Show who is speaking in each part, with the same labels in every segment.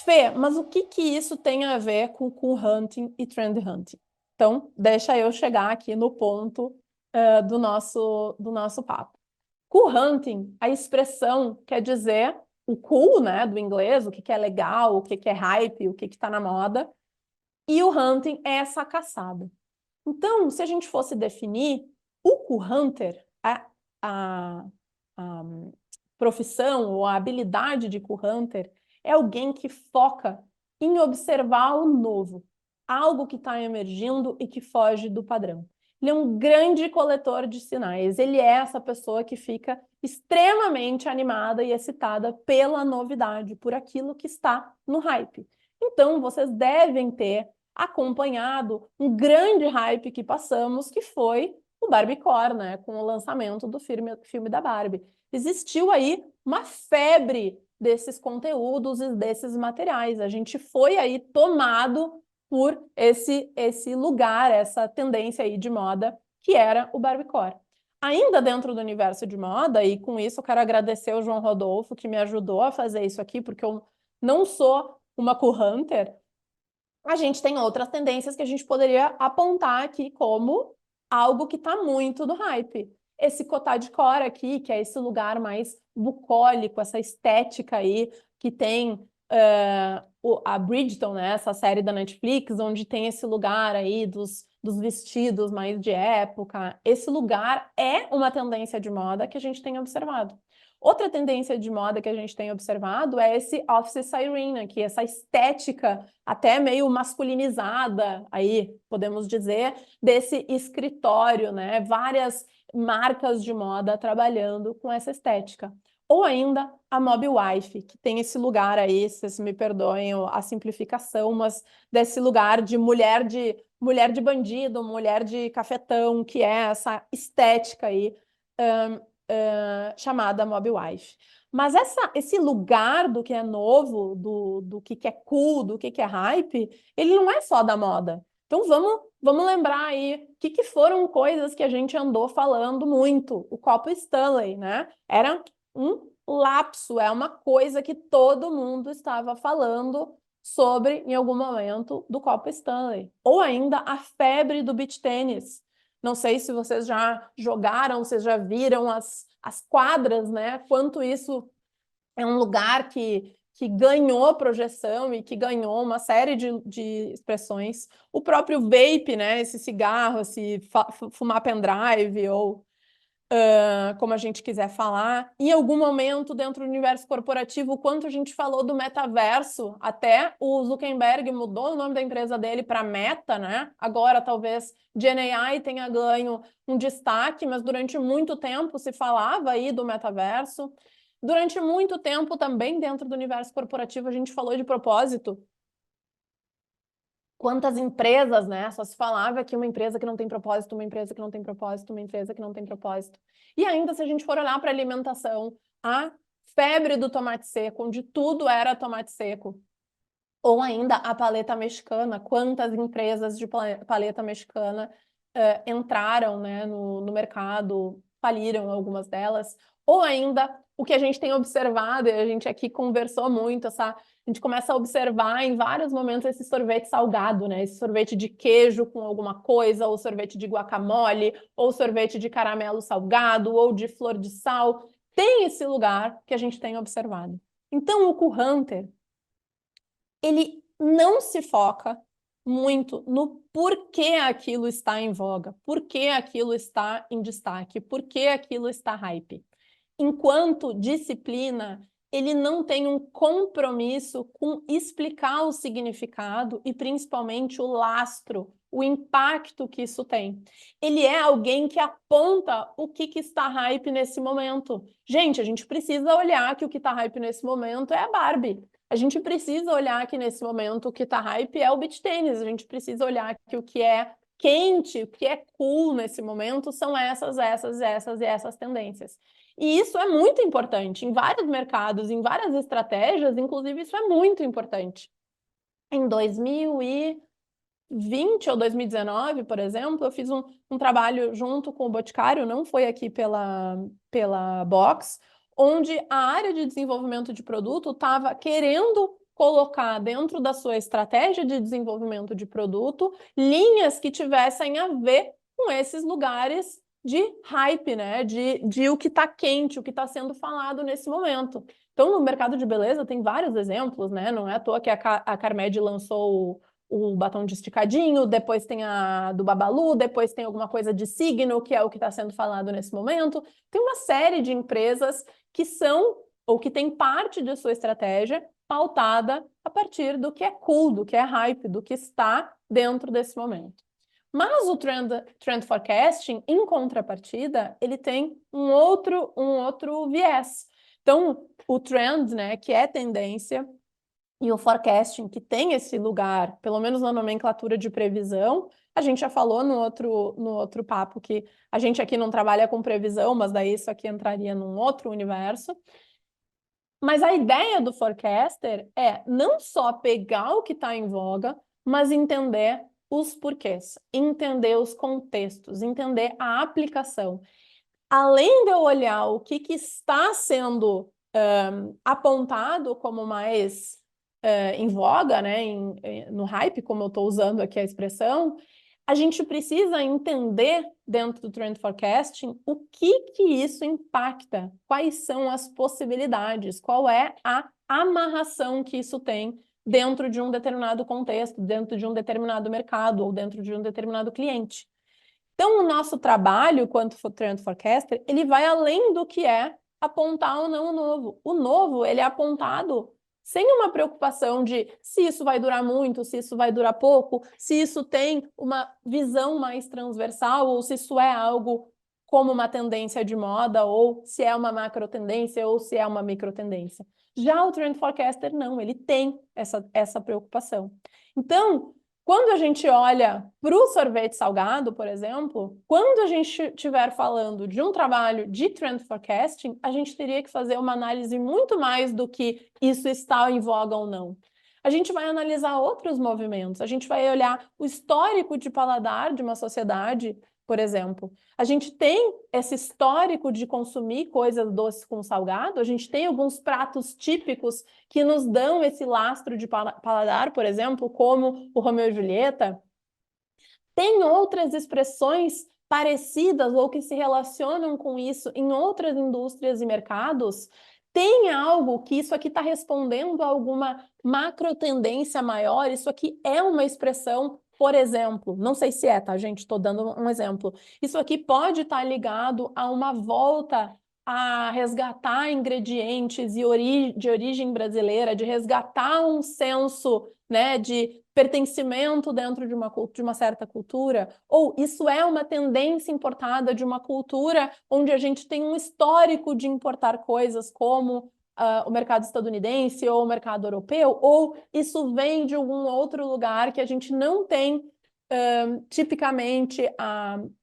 Speaker 1: Fê, mas o que que isso tem a ver com cool hunting e trend hunting? Então, deixa eu chegar aqui no ponto do nosso papo. Cool hunting, a expressão quer dizer o cool, né, do inglês, o que que é legal, o que que é hype, o que que tá na moda, e o hunting é essa caçada. Então, se a gente fosse definir o cool hunter, a profissão ou a habilidade de cool hunter é alguém que foca em observar o novo, algo que está emergindo e que foge do padrão. Ele é um grande coletor de sinais. Ele é essa pessoa que fica extremamente animada e excitada pela novidade, por aquilo que está no hype. Então, vocês devem ter acompanhado um grande hype que passamos, que foi o Barbiecore, né? Com o lançamento do filme da Barbie. Existiu aí uma febre desses conteúdos e desses materiais. A gente foi aí tomado por esse lugar, essa tendência aí de moda, que era o Barbiecore. Ainda dentro do universo de moda, e com isso eu quero agradecer o João Rodolfo, que me ajudou a fazer isso aqui, porque eu não sou uma cool hunter, a gente tem outras tendências que a gente poderia apontar aqui como algo que está muito no hype. Esse cottagecore aqui, que é esse lugar mais bucólico, essa estética aí, que tem a Bridgerton, né, essa série da Netflix, onde tem esse lugar aí dos vestidos mais de época. Esse lugar é uma tendência de moda que a gente tem observado. Outra tendência de moda que a gente tem observado é esse office siren, que essa estética até meio masculinizada, aí podemos dizer, desse escritório, né? Várias marcas de moda trabalhando com essa estética. Ou ainda a Mob Wife, que tem esse lugar aí, vocês me perdoem a simplificação, mas desse lugar de mulher de bandido, mulher de cafetão, que é essa estética aí chamada Mob Wife. Mas esse lugar do que é novo, do que é cool, do que é hype, ele não é só da moda. Então vamos lembrar aí o que foram coisas que a gente andou falando muito. O copo Stanley, né? Era um lapso, é uma coisa que todo mundo estava falando sobre em algum momento do copo Stanley. Ou ainda a febre do beach tênis. Não sei se vocês já jogaram, vocês já viram as quadras, né? Quanto isso é um lugar que ganhou projeção e que ganhou uma série de expressões. O próprio vape, né? Esse cigarro, esse fumar pendrive ou como a gente quiser falar. Em algum momento, dentro do universo corporativo, o quanto a gente falou do metaverso, até o Zuckerberg mudou o nome da empresa dele para Meta, né? Agora, talvez, GenAI tenha ganho um destaque, mas durante muito tempo se falava aí do metaverso. Durante muito tempo, também, dentro do universo corporativo, a gente falou de propósito. Quantas empresas, né? Só se falava que uma empresa que não tem propósito, uma empresa que não tem propósito, uma empresa que não tem propósito. E ainda, se a gente for olhar para a alimentação, a febre do tomate seco, onde tudo era tomate seco. Ou ainda a paleta mexicana, quantas empresas de paleta mexicana entraram, né, no mercado, faliram algumas delas. Ou ainda o que a gente tem observado, e a gente aqui conversou muito, a gente começa a observar em vários momentos esse sorvete salgado, né? Esse sorvete de queijo com alguma coisa, ou sorvete de guacamole, ou sorvete de caramelo salgado, ou de flor de sal. Tem esse lugar que a gente tem observado. Então, o Cool Hunter, ele não se foca muito no porquê aquilo está em voga, porquê aquilo está em destaque, porquê aquilo está hype. Enquanto disciplina, ele não tem um compromisso com explicar o significado e principalmente o lastro, o impacto que isso tem. Ele é alguém que aponta o que está hype nesse momento. Gente, a gente precisa olhar que o que está hype nesse momento é a Barbie. A gente precisa olhar que nesse momento o que está hype é o beach tênis. A gente precisa olhar que o que é quente, o que é cool nesse momento são essas tendências. E isso é muito importante em vários mercados, em várias estratégias, inclusive isso é muito importante. Em 2020 ou 2019, por exemplo, eu fiz um trabalho junto com o Boticário, não foi aqui pela Box, onde a área de desenvolvimento de produto estava querendo colocar dentro da sua estratégia de desenvolvimento de produto linhas que tivessem a ver com esses lugares de hype, né? De o que está quente, o que está sendo falado nesse momento. Então, no mercado de beleza tem vários exemplos, né? Não é à toa que a Carmed lançou o batom de esticadinho, depois tem a do Babalu, depois tem alguma coisa de signo, que é o que está sendo falado nesse momento. Tem uma série de empresas que são, ou que tem parte de sua estratégia pautada a partir do que é cool, do que é hype, do que está dentro desse momento. Mas o trend forecasting, em contrapartida, ele tem um outro viés. Então, o trend, né, que é tendência, e o forecasting, que tem esse lugar, pelo menos na nomenclatura de previsão, a gente já falou no outro papo que a gente aqui não trabalha com previsão, mas daí isso aqui entraria num outro universo. Mas a ideia do forecaster é não só pegar o que está em voga, mas entender os porquês, entender os contextos, entender a aplicação. Além de eu olhar o que está sendo apontado como mais em voga, né, no hype, como eu estou usando aqui a expressão, a gente precisa entender dentro do trend forecasting o que isso impacta, quais são as possibilidades, qual é a amarração que isso tem dentro de um determinado contexto, dentro de um determinado mercado ou dentro de um determinado cliente. Então, o nosso trabalho, quanto trend forecaster, ele vai além do que é apontar ou não o novo. O novo, ele é apontado sem uma preocupação de se isso vai durar muito, se isso vai durar pouco, se isso tem uma visão mais transversal ou se isso é algo como uma tendência de moda ou se é uma macro tendência ou se é uma micro tendência. Já o trend forecaster não, ele tem essa preocupação. Então, quando a gente olha para o sorvete salgado, por exemplo, quando a gente estiver falando de um trabalho de trend forecasting, a gente teria que fazer uma análise muito mais do que isso está em voga ou não. A gente vai analisar outros movimentos, a gente vai olhar o histórico de paladar de uma sociedade, por exemplo. A gente tem esse histórico de consumir coisas doces com salgado, a gente tem alguns pratos típicos que nos dão esse lastro de paladar, por exemplo, como o Romeu e Julieta. Tem outras expressões parecidas ou que se relacionam com isso em outras indústrias e mercados. Tem algo que isso aqui está respondendo a alguma macro tendência maior, isso aqui é uma expressão, por exemplo, não sei se é, tá, gente? Estou dando um exemplo. Isso aqui pode estar ligado a uma volta a resgatar ingredientes de origem brasileira, de resgatar um senso, né, de pertencimento dentro de uma certa cultura, ou isso é uma tendência importada de uma cultura onde a gente tem um histórico de importar coisas como o mercado estadunidense ou o mercado europeu, ou isso vem de algum outro lugar que a gente não tem tipicamente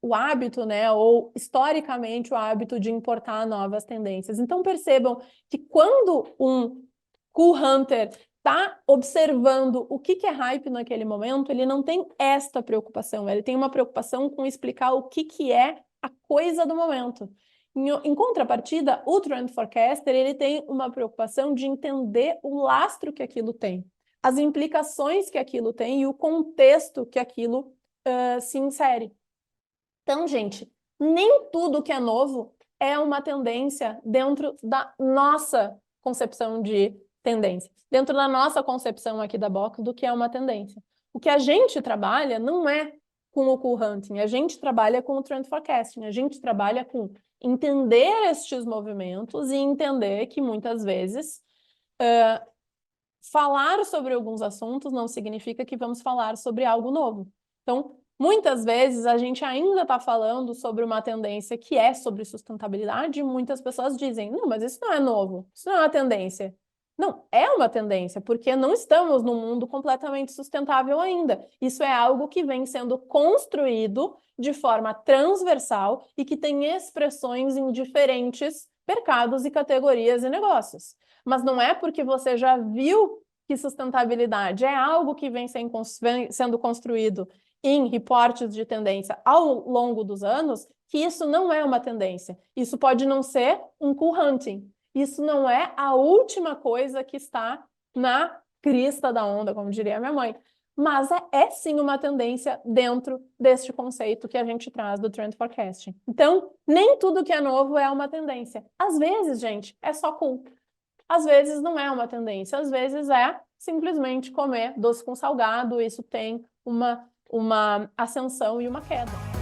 Speaker 1: o hábito, né, ou historicamente o hábito de importar novas tendências. Então percebam que quando um cool hunter está observando o que é hype naquele momento, ele não tem esta preocupação, ele tem uma preocupação com explicar o que é a coisa do momento. Em contrapartida, o trend forecaster ele tem uma preocupação de entender o lastro que aquilo tem, as implicações que aquilo tem e o contexto que aquilo se insere. Então, gente, nem tudo que é novo é uma tendência dentro da nossa concepção de tendência, dentro da nossa concepção aqui da Box do que é uma tendência. O que a gente trabalha não é com o cool hunting, a gente trabalha com o trend forecasting, a gente trabalha com entender estes movimentos e entender que muitas vezes falar sobre alguns assuntos não significa que vamos falar sobre algo novo. Então, muitas vezes a gente ainda está falando sobre uma tendência que é sobre sustentabilidade e muitas pessoas dizem, não, mas isso não é novo, isso não é uma tendência. Não, é uma tendência, porque não estamos num mundo completamente sustentável ainda. Isso é algo que vem sendo construído de forma transversal e que tem expressões em diferentes mercados e categorias e negócios. Mas não é porque você já viu que sustentabilidade é algo que vem sendo construído em reportes de tendência ao longo dos anos, que isso não é uma tendência. Isso pode não ser um cool hunting. Isso não é a última coisa que está na crista da onda, como diria a minha mãe, mas é sim uma tendência dentro deste conceito que a gente traz do Trend Forecasting. Então, nem tudo que é novo é uma tendência. Às vezes, gente, é só cool. Às vezes não é uma tendência, às vezes é simplesmente comer doce com salgado, isso tem uma ascensão e uma queda.